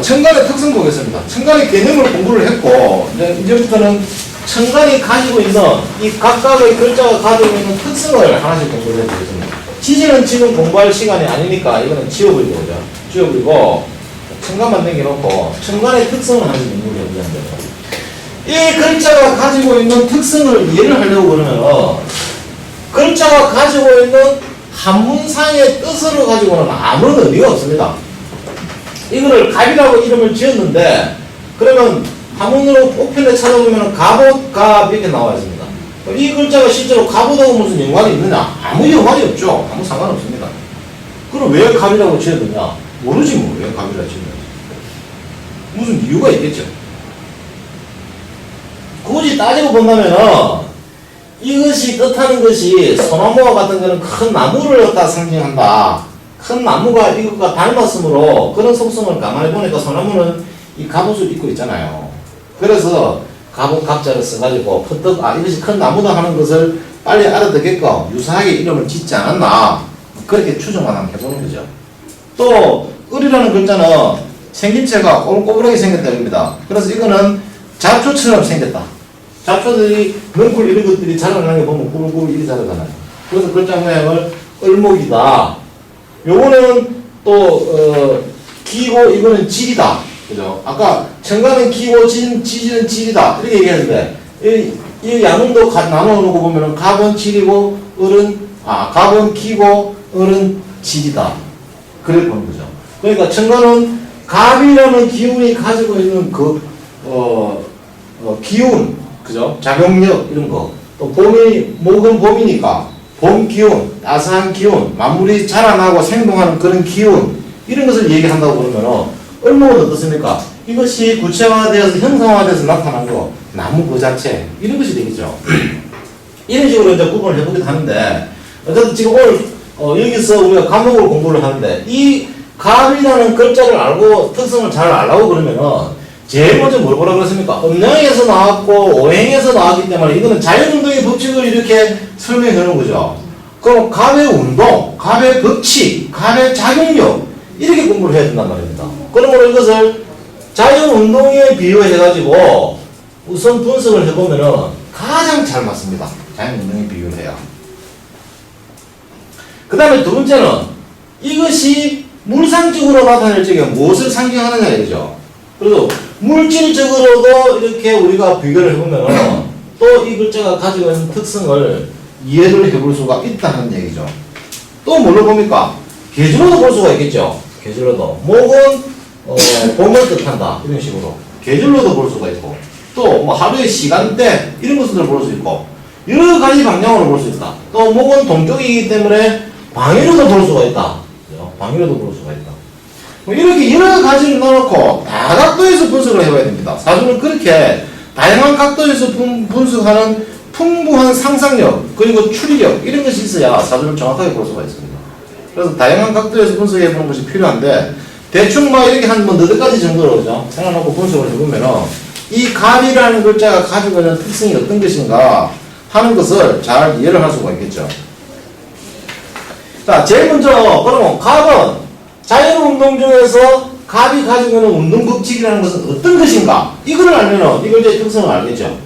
천간의 특성 보겠습니다. 천간의 개념을 공부를 했고, 이제부터는 천간이 가지고 있는 이 각각의 글자가 가지고 있는 특성을 하나씩 공부를 해보겠습니다. 지지는 지금 공부할 시간이 아니니까 이거는 지워버리고, 그죠? 지워버리고, 천간만 남겨놓고, 천간의 특성을 하나씩 공부를 해보자는 이 글자가 가지고 있는 특성을 이해를 하려고 그러면, 글자가 가지고 있는 한문상의 뜻으로 가지고는 아무런 의미가 없습니다. 이거를 갑이라고 이름을 지었는데, 그러면 한문으로 꼭편에 찾아보면 갑옷, 갑 이렇게 나와 있습니다. 이 글자가 실제로 갑옷하고 무슨 연관이 있느냐? 아무 연관이 없죠. 아무 상관없습니다. 그럼 왜 갑이라고 지었느냐? 모르지 뭐. 왜 갑이라고 지었느냐? 무슨 이유가 있겠죠. 굳이 따지고 본다면 이것이 뜻하는 것이 소나무와 같은 거는 큰 나무를 갖다 상징한다. 큰 나무가 이것과 닮았으므로 그런 속성을 가만히 보니까 소나무는 이 갑옷을 입고 있잖아요. 그래서 갑옷 갑자를 써가지고 퍼뜩 이것이 큰 나무다 하는 것을 빨리 알아듣게끔 유사하게 이름을 짓지 않았나, 그렇게 추정만 한번 해보는 거죠. 또 을이라는 글자는 생김새가 꼬불꼬불하게 생겼다 입니다. 그래서 이거는 잡초처럼 생겼다. 잡초들이 넝쿨 이런 것들이 자라나는 게 보면 꾸불꾸불 이리 자라잖아요. 그래서 글자 모양을 을목이다. 요거는 또 기고 이거는 질이다. 그죠? 아까 천간은 기고 지지는 질이다. 이렇게 얘기했는데 이 양음도 나눠 놓고 보면은 갑은 질이고 갑은 기고 을은 질이다. 그래 보는 거죠. 그러니까 천간은 갑이라는 기운이 가지고 있는 그 기운, 그죠? 작용력 이런 거. 또 목은 봄이니까 봄 기운, 따스한 기운, 만물이 자라나고 생동하는 그런 기운, 이런 것을 얘기한다고 그러면 을목은 어떻습니까? 이것이 구체화되어서 형상화돼서 나타난 거, 나무 그 자체, 이런 것이 되겠죠. 이런 식으로 이제 구분을 해보기도 하는데, 어쨌든 지금 오늘 여기서 우리가 갑목을 공부를 하는데, 이 갑이라는 글자를 알고 특성을 잘 알라고 그러면은 제일 먼저 뭘 보라고 그랬습니까? 음양에서 나왔고 오행에서 나왔기 때문에 이거는 자연운동의 법칙을 이렇게 설명해 주는 거죠. 그럼 갑의 운동, 갑의 법칙, 갑의 작용력, 이렇게 공부를 해야 된단 말입니다. 그러므로 이것을 자연운동에 비유해가지고 우선 분석을 해보면은 가장 잘 맞습니다. 자연운동에 비유를 해야. 그 다음에 두 번째는 이것이 물상적으로 나타낼 적에 무엇을 상징하느냐 이거죠. 그래서 물질적으로도 이렇게 우리가 비교를 해보면 또 이 글자가 가지고 있는 특성을 이해를 해볼 수가 있다는 얘기죠. 또 뭘로 봅니까? 계절로도 볼 수가 있겠죠. 계절로도. 목은 봄을 뜻한다. 이런 식으로. 계절로도 볼 수가 있고, 또 뭐 하루의 시간대 이런 것들을 볼 수 있고, 여러 가지 방향으로 볼 수 있다. 또 목은 동쪽이기 때문에 방위로도 볼 수가 있다. 방위로도 볼 수가 있다. 이렇게 여러 가지를 넣어놓고 다각도에서 분석을 해봐야 됩니다. 사주는 그렇게 다양한 각도에서 분석하는 풍부한 상상력, 그리고 추리력, 이런 것이 있어야 사주를 정확하게 볼 수가 있습니다. 그래서 다양한 각도에서 분석해보는 것이 필요한데, 대충 막 이렇게 한 너댓 가지 정도로, 그죠? 생각해놓고 분석을 해보면은 이 갑이라는 글자가 가지고 있는 특성이 어떤 것인가 하는 것을 잘 이해를 할 수가 있겠죠. 자, 제일 먼저 그러면 갑은 자연운동 중에서 갑이 가지고 있는 운동법칙이라는 것은 어떤 것인가? 이걸 알면은 이 글자의 특성을 알겠죠.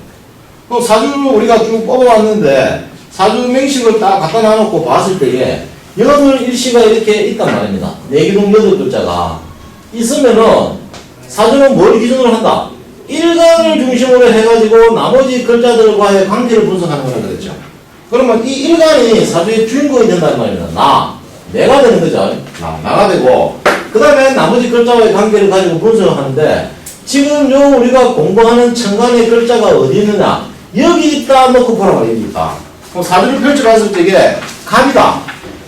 그럼 사주를 우리가 쭉 뽑아왔는데 사주 명식을 딱 갖다 놔놓고 봤을 때에 영을 일시가 이렇게 있단 말입니다. 내기동 8글자가 있으면은 사주는 뭘 기준으로 한다? 일간을 중심으로 해가지고 나머지 글자들과의 관계를 분석하는 거라 그랬죠. 그러면 이 일간이 사주의 주인공이 된다는 말입니다. 내가 되는 거죠. 나가 되고, 그 다음에 나머지 글자와의 관계를 가지고 분석을 하는데, 지금 요 우리가 공부하는 천간의 글자가 어디 있느냐? 여기 있다 놓고 보라고, 여기 있다. 그럼 사주를 펼쳐봤을 적에 갑이다.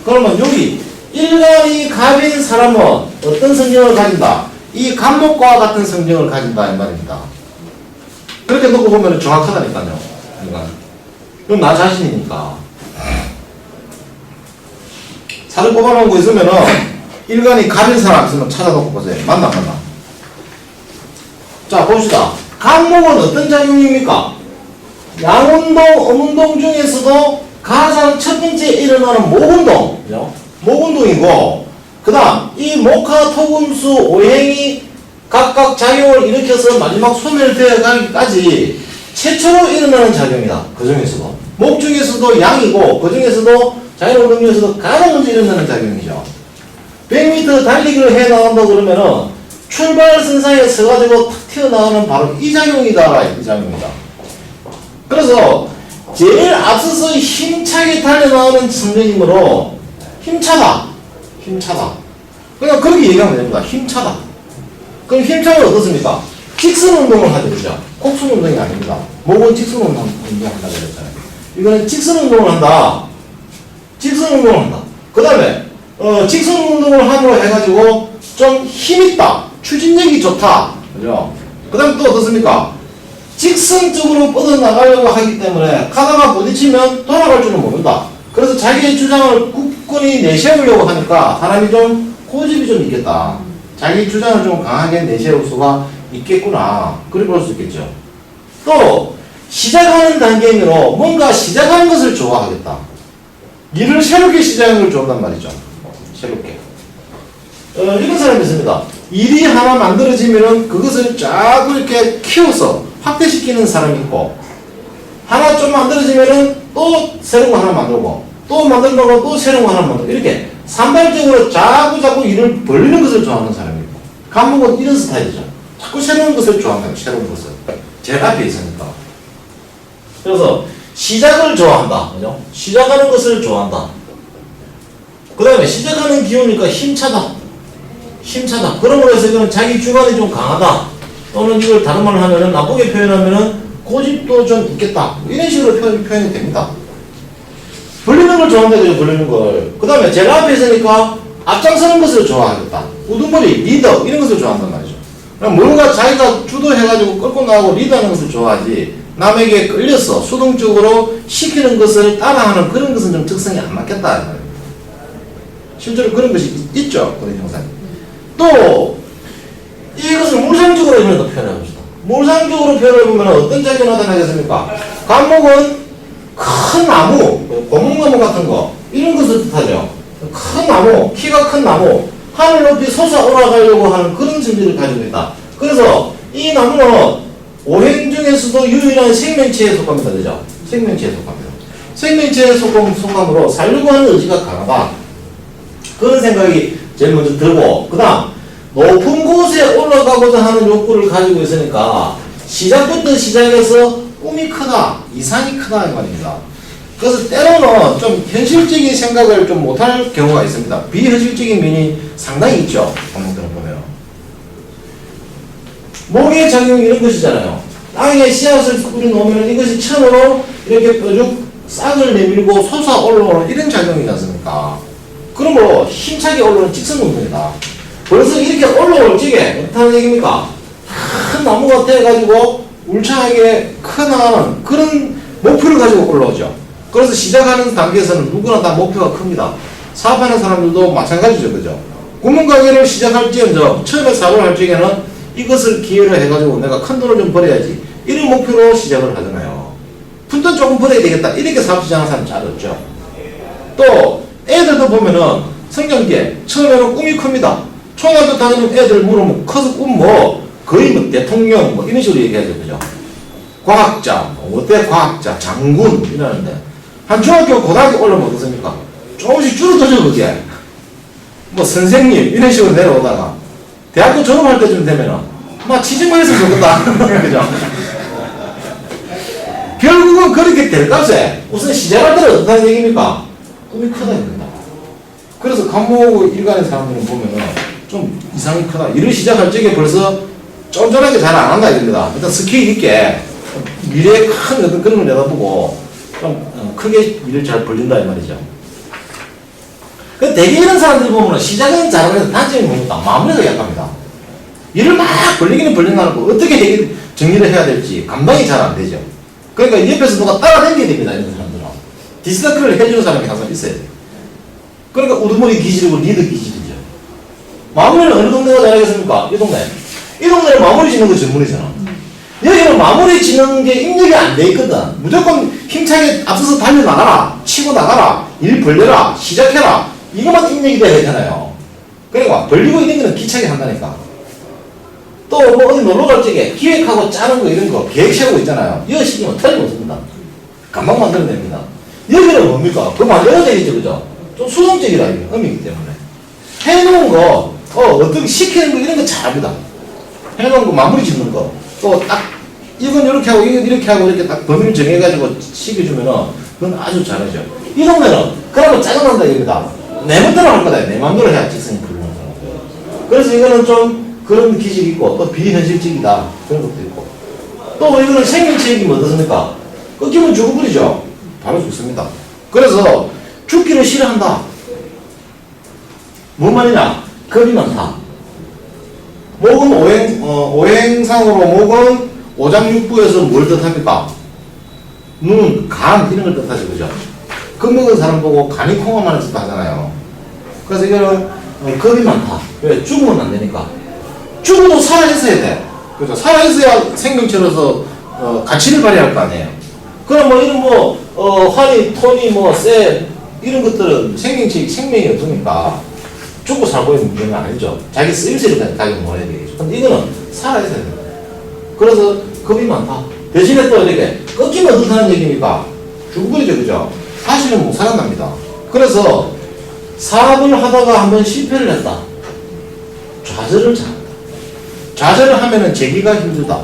그러면 여기 일간이 갑인 사람은 어떤 성격을 가진다? 이 갑목과 같은 성격을 가진다 이 말입니다. 그렇게 놓고 보면 정확하다니까요. 그럼 나 자신이니까. 사주 뽑아놓은 거 있으면은 일간이 갑인 사람 있으면 찾아놓고 보세요. 맞나 안 맞나? 자, 봅시다. 갑목은 어떤 작용입니까? 양운동, 음운동 중에서도 가장 첫 번째 일어나는 목운동, 그죠? 목운동이고, 그 다음 이 목화 토금수 오행이 각각 작용을 일으켜서 마지막 소멸되어 가기까지 최초로 일어나는 작용이다. 그 중에서도. 목 중에서도 양이고, 그 중에서도 자연운동 중에서도 가장 먼저 일어나는 작용이죠. 100m 달리기를 해 나간다 그러면은 출발선상에 서가지고 탁 튀어나가는 바로 이 작용이다. 이 작용이다. 그래서 제일 앞서서 힘차게 달려나가는 선생님으로 힘차다. 힘차다. 그냥 그렇게 얘기하면 됩니다. 힘차다. 그럼 힘차면 어떻습니까? 직선 운동을 하죠. 그죠? 곡선 운동이 아닙니다. 목은 직선 운동을 한다고 그랬잖아요. 이거는 직선 운동을 한다. 직선 운동을 한다. 그 다음에 직선 운동을 함으로 해가지고 좀 힘있다. 추진력이 좋다. 그죠? 그 다음에 또 어떻습니까? 직선적으로 뻗어나가려고 하기 때문에 가다가 부딪히면 돌아갈 줄은 모른다. 그래서 자기의 주장을 굳건히 내세우려고 하니까 사람이 좀 고집이 좀 있겠다. 자기 주장을 좀 강하게 내세울 수가 있겠구나. 그렇게 볼 수 있겠죠. 또 시작하는 단계로 뭔가 시작하는 것을 좋아하겠다. 일을 새롭게 시작하는 걸 좋아한단 말이죠. 새롭게. 이런 사람이 있습니다. 일이 하나 만들어지면은 그것을 자꾸 이렇게 키워서 확대시키는 사람이 있고, 하나 좀 만들어지면은 또 새로운 거 하나 만들고, 또 만들고 또 새로운 거 하나 만들고, 이렇게 산발적으로 자꾸 일을 벌리는 것을 좋아하는 사람이 있고, 감독은 이런 스타일이죠. 자꾸 새로운 것을 좋아한다. 새로운 것을. 제일 앞에 있으니까. 그래서 시작을 좋아한다. 그죠? 시작하는 것을 좋아한다. 그 다음에 시작하는 기호니까 힘차다. 힘차다. 그러므로 해서 이건 자기 주관이 좀 강하다. 또는 이걸 다른 말을 하면은 나쁘게 표현하면은 고집도 좀 있겠다. 이런 식으로 표현이 됩니다. 벌리는 걸 좋아한다. 그죠? 벌리는 걸. 그 다음에 제가 앞에 있으니까 앞장서는 것을 좋아하겠다. 우두머리, 리더, 이런 것을 좋아한단 말이죠. 뭔가 자기가 주도해가지고 끌고 나가고 리드하는 것을 좋아하지, 남에게 끌려서 수동적으로 시키는 것을 따라하는 그런 것은 좀 특성이 안 맞겠다. 실제로 그런 것이 있죠. 그런 형상이. 또 이것을 물상적으로 이번에 더 표현해봅시다. 물상적으로 표현해보면 어떤 작용이 나타나겠습니까? 감목은 큰 나무, 고목나무 같은 거, 이런 것을 뜻하죠. 큰 나무, 키가 큰 나무, 하늘 높이 솟아 올라가려고 하는 그런 성질을 가지고 있다. 그래서 이 나무는 오행 중에서도 유일한 생명체에 속합니다. 그죠? 생명체에 속합니다. 생명체에 속함으로 살려고 하는 의지가 강하다. 그런 생각이 제일 먼저 들고, 그 다음 높은 곳에 올라가고자 하는 욕구를 가지고 있으니까 시작부터 시작해서 꿈이 크다, 이상이 크다 이 말입니다. 그래서 때로는 좀 현실적인 생각을 좀 못할 경우가 있습니다. 비현실적인 면이 상당히 있죠. 한번 보면 목의 작용이 이런 것이잖아요. 땅에 씨앗을 뿌려놓으면 이것이 처음으로 이렇게 뾰족 싹을 내밀고 솟아 올라오는 이런 작용이지 않습니까? 그러므로 힘차게 올라오는 직선 운동이다. 벌써 이렇게 올라올 적에 어떤 얘기입니까? 큰 나무가 돼가지고 울창하게 커나가는 그런 목표를 가지고 올라오죠. 그래서 시작하는 단계에서는 누구나 다 목표가 큽니다. 사업하는 사람들도 마찬가지죠. 그죠? 구멍가게를 시작할지언정 처음에 사업을 할 적에는 이것을 기회로 해가지고 내가 큰 돈을 좀 벌어야지, 이런 목표로 시작을 하잖아요. 푼돈 조금 벌어야 되겠다, 이렇게 사업 시작하는 사람 잘 없죠. 또 애들도 보면은 성장기에 처음에는 꿈이 큽니다. 초등학교 다니는 애들 물으면 커서 꿈 뭐 거의 뭐 대통령 뭐 이런 식으로 얘기하죠. 그죠? 과학자, 어때 과학자, 장군 이러는데 한 중학교 고등학교 올라오면 어떻습니까? 조금씩 줄어들죠. 그게 뭐 선생님 이런 식으로 내려오다가 대학교 졸업할 때쯤 되면은 막 취직만 했으면 좋겠다. 그죠? 결국은 그렇게 될 값에 우선 시작할 때는 어떻다는 얘기입니까? 꿈이 크다 이겁니다. 그래서 간목 일간의 사람들은 보면은 좀 이상이 크다. 일을 시작할 적에 벌써 쫀쫀하게 잘 안 한다 이겁니다. 일단 스케일 있게 미래에 큰 어떤 그런 걸 내다보고 좀 크게 일을 잘 벌린다 이 말이죠. 그 대개 이런 사람들 보면 시작은 잘하면서 단점이 뭡니까? 마무리가 약합니다. 일을 막 벌리기는 벌린다고 어떻게 정리를 해야 될지 감당이 잘 안 되죠. 그러니까 옆에서 누가 따라다니게 됩니다. 이런 사람들은. 디스타크를 해주는 사람이 항상 있어야 돼요. 그러니까 우두머리 기질이고 리더 기질이죠. 마무리는 어느 동네가 잘하겠습니까? 이 동네. 이 동네는 마무리 짓는 거 전문이잖아. 여기는 마무리 짓는 게 입력이 안 돼 있거든. 무조건 힘차게 앞서서 달려나가라, 치고 나가라, 일 벌려라, 시작해라, 이것만 입력이 돼야 되잖아요. 그러니까 벌리고 있는 거는 기차게 한다니까. 또 뭐 어디 놀러 갈 적에 기획하고 짜는 거 이런 거 계획 세우고 있잖아요. 이거 시키면 틀림없습니다. 금방 만들어냅니다. 여기는 뭡니까? 그거 만들어야 되겠죠, 그죠? 좀 수동적이라, 이게 의미이기 때문에. 해놓은 거, 어떻게 시키는 거 이런 거 잘합니다. 해놓은 거 마무리 짓는 거. 또 딱, 이건 이렇게 하고, 이건 이렇게 하고, 이렇게 딱 범위를 정해가지고 시켜주면은, 그건 아주 잘하죠. 이 동네는, 그러면 짜증난다, 이겁니다. 내 맘대로 할 거다. 내 맘대로 해야 직성이 풀리는 거라고요. 그래서 이거는 좀 그런 기질이 있고, 또 비현실적이다. 그런 것도 있고. 또 이거는 생명체육이면 어떻습니까? 끊기면 죽어버리죠. 바로 죽습니다. 그래서 죽기를 싫어한다. 뭔 말이냐? 겁이 많다. 목은 오행상으로 목은 오장육부에서 뭘 뜻합니까? 눈, 간 이런 걸 뜻하죠. 그죠? 겁먹은 사람 보고 간이 콩만 해서 하잖아요. 그래서 이거는 겁이 많다. 왜? 죽으면 안 되니까. 죽어도 살아있어야 돼. 그죠? 살아있어야 생명체로서 가치를 발휘할 거 아니에요. 그럼 뭐 이런 환희, 토니, 쇠 이런 것들은 생명이 없으니까 죽고 살고의 문제는 아니죠. 자기 쓰임새를 가지고 놀아야 되겠죠. 근데 이거는 살아있어야 돼요. 그래서 겁이 많다. 대신에 또 이렇게 꺾이면 어떻다는 얘기입니까? 죽어버리죠, 그죠? 다시는 못 살아납니다. 그래서 사업을 하다가 한번 실패를 했다. 좌절을 잘한다. 좌절을 하면은 재기가 힘들다.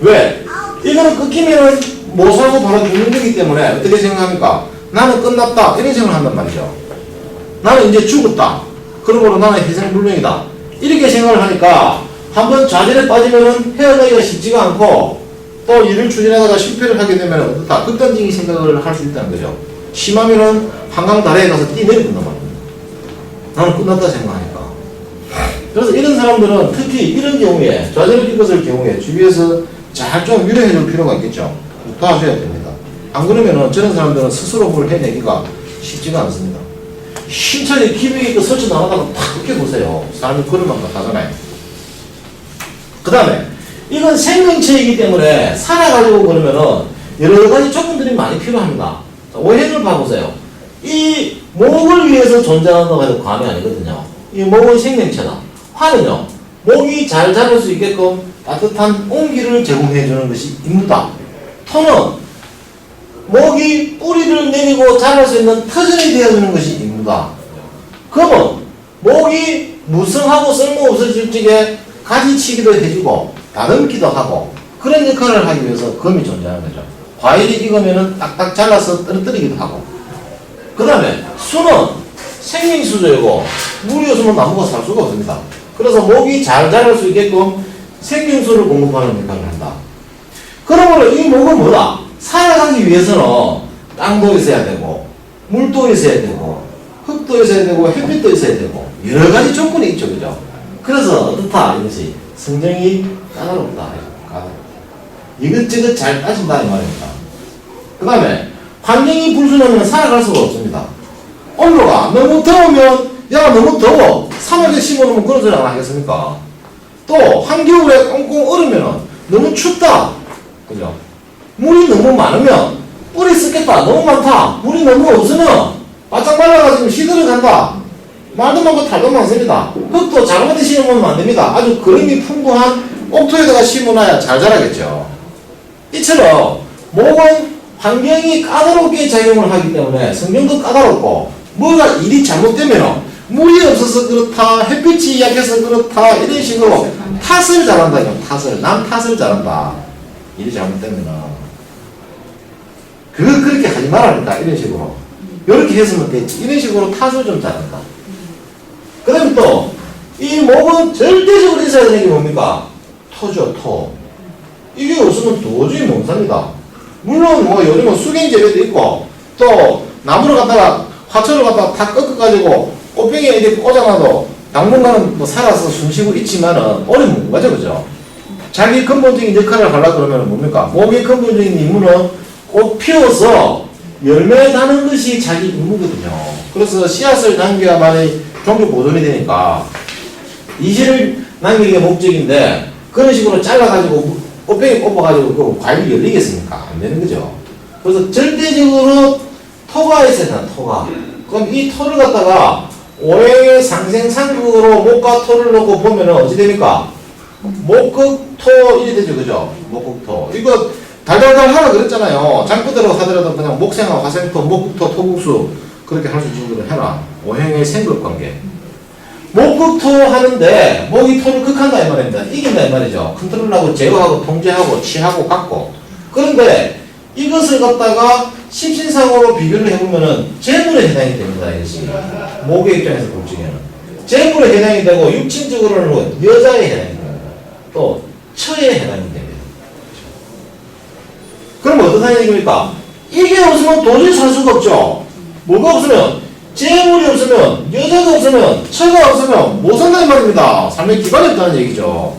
왜? 이거는 꺾이면은 못 살고 바로 죽는 거기 때문에 어떻게 생각합니까? 나는 끝났다. 이런 생각을 한단 말이죠. 나는 이제 죽었다. 그러므로 나는 희생불명이다. 이렇게 생각을 하니까 한번 좌절에 빠지면은 헤어나기가 쉽지가 않고 또 일을 추진하다가 실패를 하게 되면 어떻다? 극단적인 생각을 할 수 있다는 거죠. 심하면은 한강 다리에 가서 뛰내리는단 말입니다. 나는 끝났다 생각하니까. 그래서 이런 사람들은 특히 이런 경우에 좌절을 겪었을 경우에 주위에서 잘 좀 유려해 줄 필요가 있겠죠. 도와줘야 됩니다. 안 그러면은 저런 사람들은 스스로 뭘 해내기가 쉽지가 않습니다. 신천지 기백이 있고 설치 나가다가 탁 꺾여보세요. 사람이 그럴 만큼 하잖아요. 그 다음에 이건 생명체이기 때문에 살아가지고 그러면은 여러 가지 조건들이 많이 필요합니다. 오행을 봐보세요. 이 목을 위해서 존재한다고 해도 과언이 아니거든요. 이 목은 생명체다. 화는요, 목이 잘 자랄 수 있게끔 따뜻한 온기를 제공해주는 것이 임무다. 토는 목이 뿌리를 내리고 자랄 수 있는 터전이 되어주는 것이 임무다. 금은 목이 무성하고 쓸모없어질 적에 가지치기도 해주고 다듬기도 하고 그런 역할을 하기 위해서 금이 존재하는 거죠. 과일이 익으면 딱딱 잘라서 떨어뜨리기도 하고. 그 다음에 수는 생명수조이고 물이 없으면 나무가 살 수가 없습니다. 그래서 목이 잘 자랄 수 있게끔 생명수를 공급하는 역할을 한다. 그러므로 이 목은 뭐다? 살아가기 위해서는 땅도 있어야 되고 물도 있어야 되고 흙도 있어야 되고 햇빛도 있어야 되고 여러 가지 조건이 있죠. 그죠? 그래서 어떻다? 이것이 성정이 까다롭다. 이것저것 잘 따진다 이 말입니다. 그 다음에 환경이 불순하면 살아갈 수가 없습니다. 온도가 너무 더우면 야 너무 더워 사막에 심어놓으면 그런 소리 안 하겠습니까? 또 한겨울에 꽁꽁 얼으면 너무 춥다. 그죠? 물이 너무 많으면 뿌리 썩겠다. 너무 많다. 물이 너무 없으면 바짝 말라가지고 시들어간다. 말도 많고 탈도 많습니다. 흙도 잘못해 심으면 안 됩니다. 아주 그림이 풍부한 옥토에다가 심어놔야 잘 자라겠죠. 이처럼 목은 환경이 까다롭게 작용을 하기 때문에 성경도 까다롭고 뭐가 일이 잘못되면 물이 없어서 그렇다, 햇빛이 약해서 그렇다 이런 식으로 탓을 잘한다. 탓을, 남 탓을 잘한다. 일이 잘못되면 그거 그렇게 하지 말라니까 이런 식으로 이렇게 했으면 되지 이런 식으로 탓을 좀 잘한다. 그 다음에 또 이 목은 절대적으로 있어야 되는 게 뭡니까? 토죠. 토. 이게 없으면 도저히 못 삽니다. 물론 뭐 요즘은 수경재배도 있고 또 나무를 갖다가 화초를 갖다가 다 꺾어가지고 꽃병에 이렇게 꽂아놔도 당분간은 뭐 살아서 숨쉬고 있지만은 오래 못 가죠. 그죠? 자기 근본적인 역할을 하려고 그러면 뭡니까? 목의 근본적인 임무는 꽃 피워서 열매 다는 것이 자기 임무거든요. 그래서 씨앗을 남겨야만이 종교 보존이 되니까 이실을 남기는 게 목적인데 그런 식으로 잘라가지고 꽃병에 꼽아가지고 그 과일이 열리겠습니까? 안 되는 거죠. 그래서 절대적으로 토가 있어야 된다. 토가. 그럼 이 토를 갖다가 오행의 상생상극으로 목과 토를 놓고 보면은 어찌 됩니까? 목극토 이래 되죠, 그죠? 목극토. 이거 달달달 하라 그랬잖아요. 장부대로 하더라도 그냥 목생화, 화생토, 목극토, 토국수 그렇게 할 수 있는 걸 해라. 오행의 생극관계. 목극토 하는데 목이 토를 극한다 이 말입니다. 이긴다 이 말이죠. 컨트롤하고 제어하고 통제하고 취하고 갖고. 그런데 이것을 갖다가 십신상으로 비교를 해보면은 재물에 해당이 됩니다. 이것이 목의 입장에서 볼 적에는 재물에 해당이 되고 육친적으로는 여자에 해당이 됩니다. 또 처에 해당이 됩니다. 그럼 어떤 얘기입니까? 이게 없으면 도저히 살 수가 없죠. 뭐가 없으면 재물이 없으면 여자가 없으면 처가 없으면 못 산다는 말입니다. 삶의 기반이 없다는 얘기죠.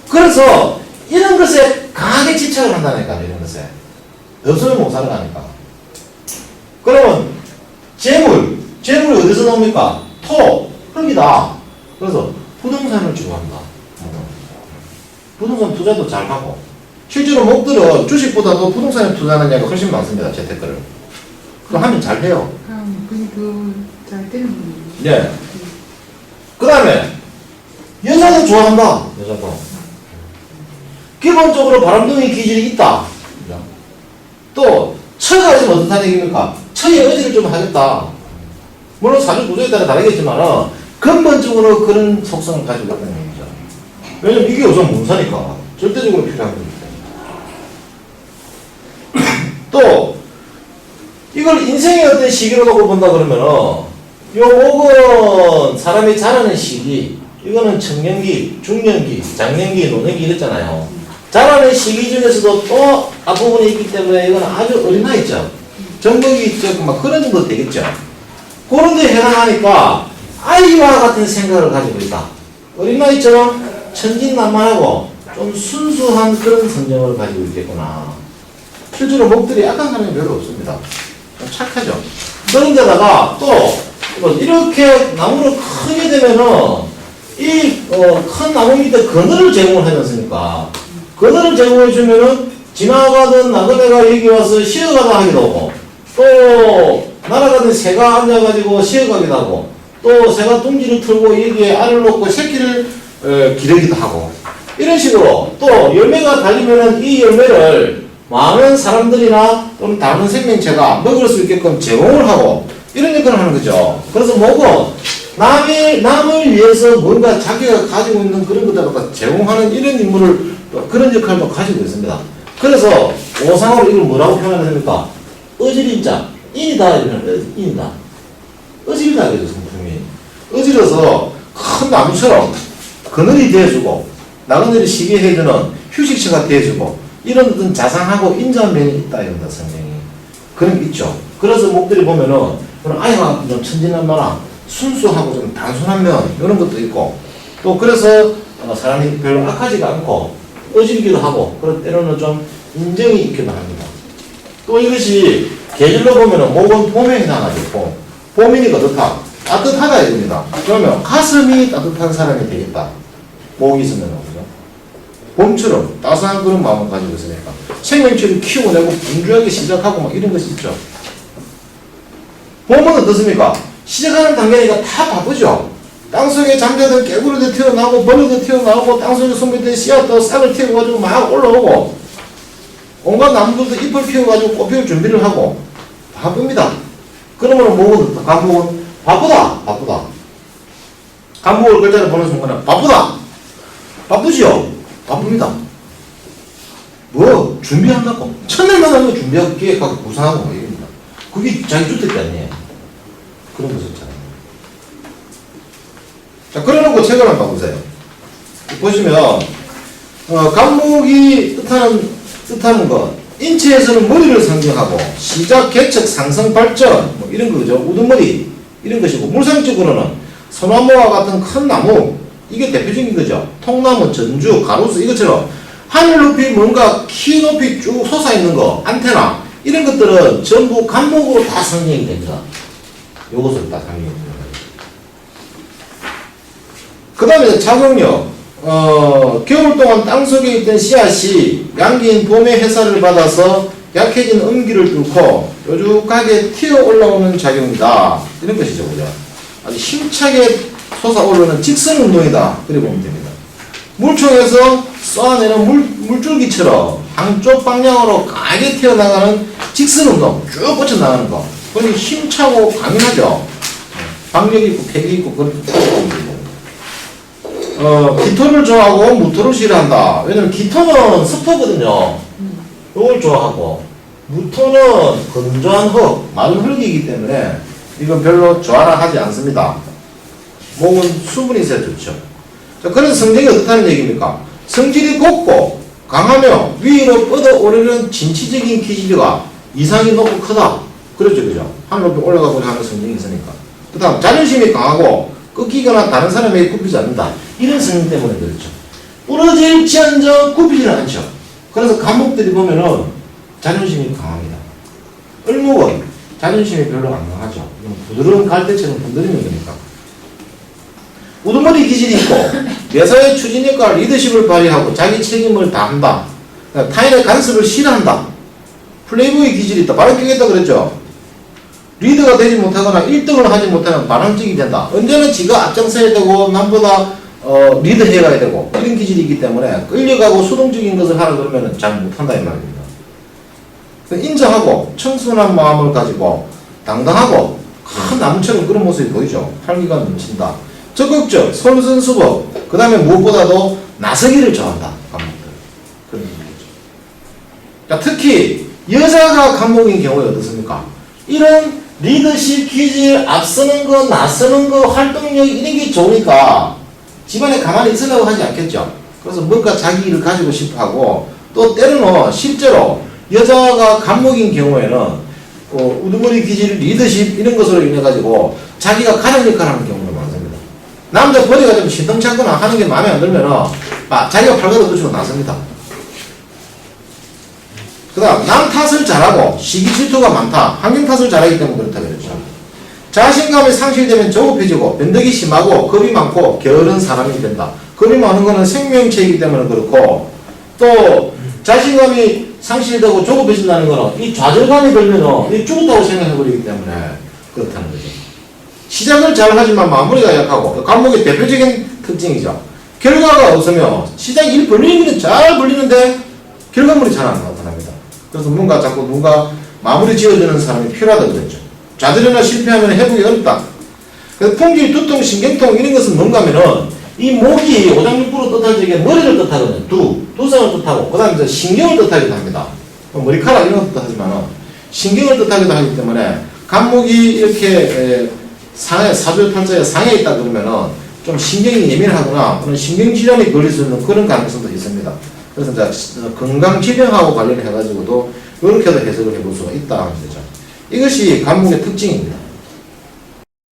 그래서 이런 것에 강하게 집착을 한다니까. 이런 것에 없으면 못 살아가니까. 그러면 재물이 어디서 나옵니까? 토, 흙이다. 그래서 부동산을 좋아한다. 부동산 투자도 잘 하고 실제로 목들은 주식보다도 부동산에 투자하는 양이 훨씬 많습니다. 재테크를. 그럼 하면 잘 돼요. 잘 되는 분이에요. 네. 그 다음에 여자도 좋아한다. 여자도. 기본적으로 바람둥이 기질이 있다. 또 처가 있으면 어떻다는 얘기입니까? 처의 의지를 좀 하겠다. 물론 사주 구조에 따라 다르겠지만 근본적으로 그런 속성을 가지고 있다는 얘기죠. 왜냐면 이게 우선 문서니까 절대적으로 필요한 겁니다. 또 이걸 인생의 어떤 시기로 놓고 본다 그러면은 요 목은 사람이 자라는 시기, 이거는 청년기, 중년기, 장년기, 노년기 이랬잖아요. 자라는 시기 중에서도 또 앞부분이 있기 때문에 이건 아주 어린 나이죠. 정복이 있죠. 막 그런 정도 되겠죠. 그런 데 해당하니까 아이와 같은 생각을 가지고 있다. 어린 나이처럼 천진난만하고 좀 순수한 그런 성정을 가지고 있겠구나. 실제로 목들이 약한 사람이 별로 없습니다. 착하죠. 그런데다가 또 이렇게 나무를 크게 되면은 이 큰 나무 밑에 그늘을 제공을 하지 않습니까? 그늘을 제공해 주면은 지나가던 나그네가 여기 와서 쉬어가다 하기도 하고 또 날아가던 새가 앉아가지고 쉬어가기도 하고 또 새가 둥지를 틀고 여기에 알을 놓고 새끼를 기르기도 하고 이런 식으로 또 열매가 달리면은 이 열매를 많은 사람들이나 또는 다른 생명체가 먹을 수 있게끔 제공을 하고 이런 역할을 하는 거죠. 그래서 목은 남을 위해서 뭔가 자기가 가지고 있는 그런 것들을 갖다 제공하는 이런 인물을 그런 역할도 가지고 있습니다. 그래서 오상으로 이걸 뭐라고 표현합니까? 어질인자, 인이다 이러면 인이다. 어질이다 그래서 성품이. 어질러서 큰 나무처럼 그늘이 되어주고 나그네를 쉬게 해주는 휴식처가 되어주고 이런 어떤 자상하고 인자한 면이 있다 이런다 성경이. 그런 게 있죠. 그래서 목들이 보면은 그런 아이가 좀 천진난만한 순수하고 좀 단순한 면 이런 것도 있고 또 그래서 사람이 별로 악하지가 않고 어지르기도 하고 그런 때로는 좀 인정이 있기도 합니다. 또 이것이 계절로 보면은 목은 봄에 해당하죠. 봄. 봄이니까 어떻다? 따뜻하다 이겁니다. 그러면 가슴이 따뜻한 사람이 되겠다. 목이 있으면 그죠? 봄처럼 따스한 그런 마음을 가지고 있으니까 생명체를 키우고 내고 분주하게 시작하고 막 이런 것이 있죠. 봄은 어떻습니까? 시작하는 단계니까 다 바쁘죠. 땅속에 잠자던 개구리도 튀어나오고 벌레도 튀어나오고 땅속에 숨어있던 씨앗도 싹을 튀어가지고 막 올라오고 온갖 나무들도 잎을 피워가지고 꽃피울 준비를 하고 바쁩니다. 그러면 목은 간목은 바쁘다. 간목을 글자를 보는 순간에 바쁘다. 바쁘지요? 바쁩니다. 뭐 준비한다고 첫날만 하면 준비하고 기획하고 구상하고 뭐 이럽니다. 그게 자기 주택이 아니에요. 그런 거잖아요. 자, 그래놓고 책을 한번 보세요. 보시면 간목이 뜻하는 것 인체에서는 머리를 상징하고 시작, 개척, 상승, 발전 뭐 이런 거죠. 우두머리 이런 것이고 물상적으로는 소나무와 같은 큰 나무 이게 대표적인 거죠. 통나무, 전주, 가로수 이것처럼 하늘 높이 뭔가 키 높이 쭉 솟아있는 거 안테나 이런 것들은 전부 간목으로 다 상징이 됩니다. 요것을 다 상징이 됩니다. 그 다음에 작용력 겨울 동안 땅속에 있던 씨앗이 양기인 봄의 햇살을 받아서 약해진 음기를 뚫고 뾰족하게 튀어 올라오는 작용이다. 이런 것이죠. 그죠? 아주 힘차게 솟아오르는 직선 운동이다. 그래 보면 됩니다. 물총에서 쏘아내는 물줄기처럼 한쪽 방향으로 강하게 튀어나가는 직선 운동 쭉 뻗쳐나가는 거. 그러니 힘차고 강인하죠. 방력 있고 패기 있고 그런 운동이고. 기토를 좋아하고 무토를 싫어한다. 왜냐면 기토는 습하거든요. 이걸 좋아하고 무토는 건조한 흙, 마른 흙이기 때문에 이건 별로 좋아라 하지 않습니다. 목은 수분이 있어야 좋죠. 자, 그래서 성질이 어떻다는 얘기입니까? 성질이 곱고 강하며 위로 뻗어오르는 진취적인 기질가 이상이 높고 크다. 그렇죠, 그죠? 한 높이 올라가고자 하는 성질이 있으니까. 그 다음 자존심이 강하고 꺾이거나 다른 사람에게 굽히지 않는다. 이런 성질 때문에 그렇죠. 부러질지언정 굽히지는 않죠. 그래서 감목들이 보면은 자존심이 강합니다. 을목은 자존심이 별로 안 강하죠. 부드러운 갈대처럼 건드리는 거니까. 우두머리 기질이 있고 매사에 추진력과 리더십을 발휘하고 자기 책임을 다한다. 타인의 간섭을 싫어한다. 플레이보이 기질이 있다. 바로 끼겠다 그랬죠. 리더가 되지 못하거나 1등을 하지 못하면 반항적이 된다. 언제나 지가 앞장서야 되고 남보다 리드해 가야 되고 이런 기질이 있기 때문에 끌려가고 수동적인 것을 하라 그러면 잘 못한다 이 말입니다. 인정하고 청순한 마음을 가지고 당당하고 큰 나무처럼 그런 모습이 보이죠. 활기가 넘친다. 적극적, 솔선수범, 그 다음에 무엇보다도 나서기를 좋아한다. 감목들. 그런 얘기죠. 자, 특히 여자가 감목인 경우에 어떻습니까? 이런 리더십 기질, 앞서는 거, 나서는 거, 활동력 이런 게 좋으니까 집안에 가만히 있으려고 하지 않겠죠. 그래서 뭔가 자기 일을 가지고 싶어 하고 또 때로는 실제로 여자가 감목인 경우에는 우두머리 기질, 리더십 이런 것으로 인해 가지고 자기가 가장 역할을 하는 경우가 많습니다. 남자 버리가 좀 신통찮거나 하는 게 마음에 안 들면은 자기가 팔걷어 붙이고 나섭니다. 그 다음 남 탓을 잘하고 시기 질투가 많다. 환경 탓을 잘하기 때문에 그렇다 그랬죠. 자신감이 상실되면 조급해지고 변덕이 심하고 겁이 많고 게으른 사람이 된다. 겁이 많은 거는 생명체이기 때문에 그렇고 또 자신감이 상실되고 조급해진다는 거는 이 좌절감이 들면은 이 죽었다고 생각해버리기 때문에 그렇다는 거죠. 시작을 잘 하지만 마무리가 약하고 감목의 대표적인 특징이죠. 결과가 없으면 시작 일 벌리는 게 잘 벌리는데 결과물이 잘 안 나타납니다. 그래서 뭔가 마무리 지어주는 사람이 필요하다 그랬죠. 좌절이나 실패하면 회복이 어렵다. 그래서 풍질, 두통, 신경통 이런 것은 뭔가 하면은 이 목이 오장육부로 뜻할 적에 머리를 뜻하거든요. 두성을 뜻하고 그 다음에 신경을 뜻하기도 합니다. 머리카락 이런 것도 뜻하지만 신경을 뜻하기도 하기 때문에 감목이 이렇게 상해, 사주팔자에 상해 있다 그러면은 좀 신경이 예민하거나 그런 신경질환이 걸릴 수 있는 그런 가능성도 있습니다. 그래서 이제 건강질병하고 관련해가지고도 이렇게도 해석을 해볼 수가 있다 하는 거죠. 이것이 감목의 특징입니다.